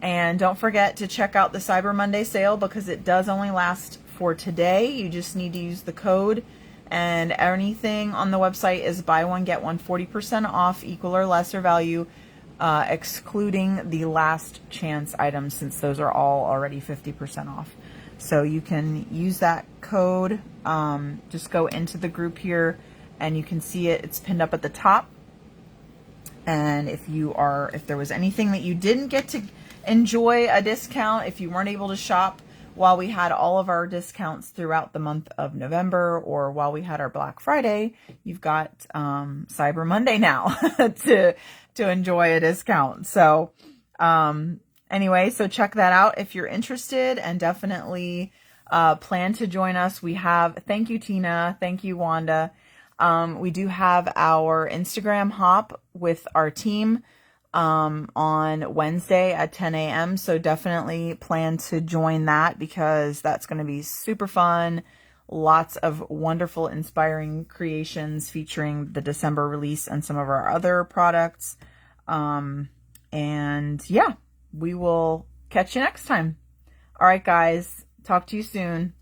[SPEAKER 1] And don't forget to check out the Cyber Monday sale because it does only last for today. You just need to use the code, and anything on the website is buy one, get one 40% off, equal or lesser value, excluding the last chance items, since those are all already 50% off. So you can use that code. Just go into the group here and you can see it. It's pinned up at the top. And if there was anything that you didn't get to enjoy a discount, if you weren't able to shop while we had all of our discounts throughout the month of November, or while we had our Black Friday, you've got Cyber Monday now to enjoy a discount. So anyway, so check that out if you're interested, and definitely plan to join us. Thank you, Tina. Thank you, Wanda. We do have our Instagram hop with our team on Wednesday at 10 a.m. So definitely plan to join that because that's going to be super fun. Lots of wonderful, inspiring creations featuring the December release and some of our other products. And yeah, we will catch you next time. All right, guys. Talk to you soon.